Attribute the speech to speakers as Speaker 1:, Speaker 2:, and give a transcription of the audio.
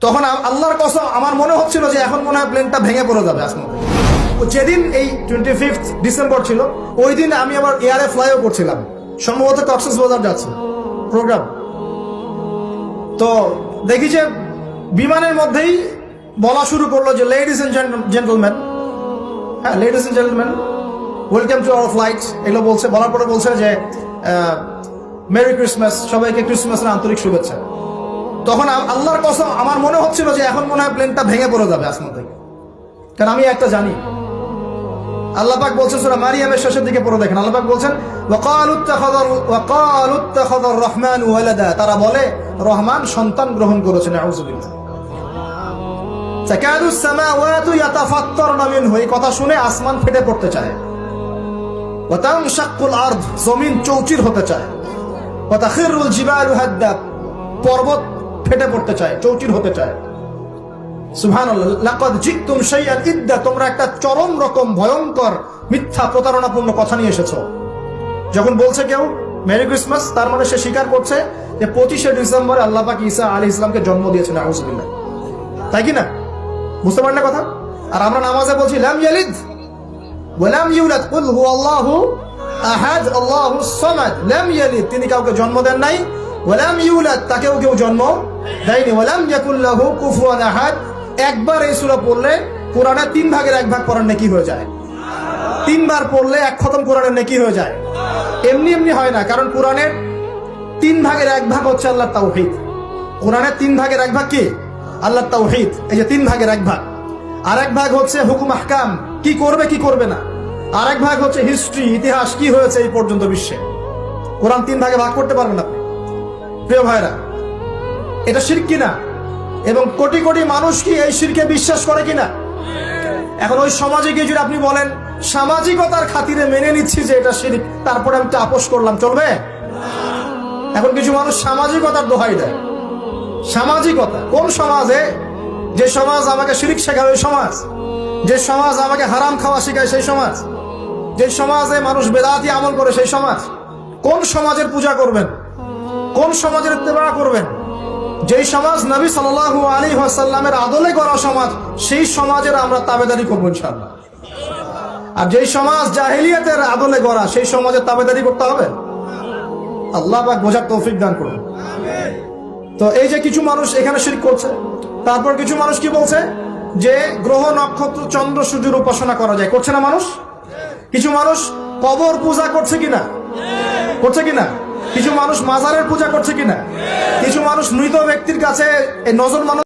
Speaker 1: তখন আল্লাহর কসম আমার মনে হচ্ছিল যে এখন মনে হয় প্লেনটা ভেঙে পড়ে যাবে আসমান থেকে। যেদিন এই 25 ডিসেম্বর ছিল ওই দিন আমি আবার এয়ারে ফ্লাইও করছিলাম, সম্ভবত কক্সবাজার যাচ্ছে প্রোগ্রাম। তো দেখি যে বিমানের মধ্যেই বলা শুরু করলো যে লেডিস এন্ড জেন্টলম্যান, হ্যাঁ ladies and gentleman, welcome to our flight, এগুলো বলছে। বলার পরে বলছে যে মেরি ক্রিসমাস, সবাইকে ক্রিসমাসের আন্তরিক শুভেচ্ছা। তখন আল্লাহর কসম আমার মনে হচ্ছিল যে এখন মনে হয় প্লেনটা ভেঙে পড়ে যাবে আসমান থেকে, কারণ আমি একটা জানি। আল্লাহ পাক বলছেন সূরা মারিয়ামের শেষের দিকে পড়ে দেখেন, আল্লাহ পাক বলছেন ওয়াকালু ইত্তাখাযার রাহমানু ওয়ালাদা, তারা বলে রহমান সন্তান গ্রহণ করেছেন। আউযুবিল্লাহ। তাকাদুস সামাওয়াতু ইয়াতাফাত্তারনা মিনহু, এই কথা শুনে আসমান ফেটে পড়তে চায়। ওয়া তানশাক্কুল আরদ, জমিন চৌচির হতে চায়। ওয়া তাখিরুল জিবালু হাদ্দা, পর্বত ফেটে পড়তে চায়, চৌচির হতে চায়। সুবহানাল্লাহ। লাকাদ জিতুম শাইআন ইদ্দা, তোমরা একটা চরম রকম ভয়ঙ্কর মিথ্যা প্রতারণাপূর্ণ কথা নিয়ে এসেছো। যখন বলছে কেউ মেরি ক্রিসমাস, তার মানে সে স্বীকার করছে যে 25শে ডিসেম্বরে আল্লাহ পাক ঈসা আলাইহিস সালামকে জন্ম দিয়েছেন। আউযুবিল্লাহ। তাই কি না? বুঝতে পারেন না কথা? আর আমরা নামাজে বলছি লাম ইয়ালিদ ওয়া লাম ইউলাদ, কুল হুয়াল্লাহু আহাদ আল্লাহুস সামাদ। লাম ইয়ালিদ, তিনি কাউকে জন্ম দেন নাই। ওয়া লাম ইউলাদ, তাকেও কেউ জন্ম দেয়নি। ওয়া লাম ইয়াকুল লাহু কুফুয়ান আহাদ। একবার এই সূরা পড়লে কোরআনে 3 ভাগের 1 ভাগ পড়ার নেকি হয়ে যায়। 3 বার পড়লে 1 খতম কোরআনের নেকি হয়ে যায়। এমনি এমনি হয় না, কারণ কোরআনের 3 ভাগের 1 ভাগ হচ্ছে আল্লাহর তাওহীদ। কোরআনের 3 ভাগের 1 ভাগ কি? আল্লাহর তাওহীদ। এই যে 3 ভাগের 1 ভাগ। আর 1 ভাগ হচ্ছে হুকুম আহকাম, কি করবে কি করবে না। আর 1 ভাগ হচ্ছে হিস্ট্রি, ইতিহাস, কি হয়েছে এই পর্যন্ত বিশ্বে। কোরআন 3 ভাগে ভাগ করতে পারবেন আপনি। প্রিয় ভাইরা, এটা শিরক কিনা? এবং কোটি কোটি মানুষ কি এই শিরকে বিশ্বাস করে কিনা? এখন ওই সমাজে গিয়ে যদি আপনি বলেন সামাজিকতার খাতিরে মেনে নিচ্ছি যে এটা শিরক, তারপরে আমি আপোষ করলাম, চলবে? এখন কিছু মানুষ সামাজিকতার দোহাই দেয়। সামাজিকতা কোন সমাজে? যে সমাজ আমাকে শিরক শেখায় ওই সমাজ, যে সমাজ আমাকে হারাম খাওয়া শেখায় সেই সমাজ, যে সমাজে মানুষ বেদাতি আমল করে সেই সমাজ। কোন সমাজের পূজা করবেন? কোন সমাজের ইত্তেবা করবেন? যেই সমাজ নবী সাল্লাল্লাহু আলাইহি ওয়াসাল্লামের আদলে গড়া সমাজ, সেই সমাজের আমরা তাবেদারি করবো ইনশাআল্লাহ। আর যেই সমাজ জাহেলিয়াতের আদলে গড়া, সেই সমাজের তাবেদারি করতে হবে। আল্লাহ পাক বোঝার তৌফিক দান করুন। তো এই যে কিছু মানুষ এখানে শিরক করছে, তারপর কিছু মানুষ কি বলছে যে গ্রহ নক্ষত্র চন্দ্র সূর্যের উপাসনা করা যায়, করছে না মানুষ? কিছু মানুষ কবর পূজা করছে কিনা? করছে কিনা? কিছু মানুষ মাজারের পূজা করছে কিনা? কিছু মানুষ মৃত ব্যক্তির কাছে নজর মানুষ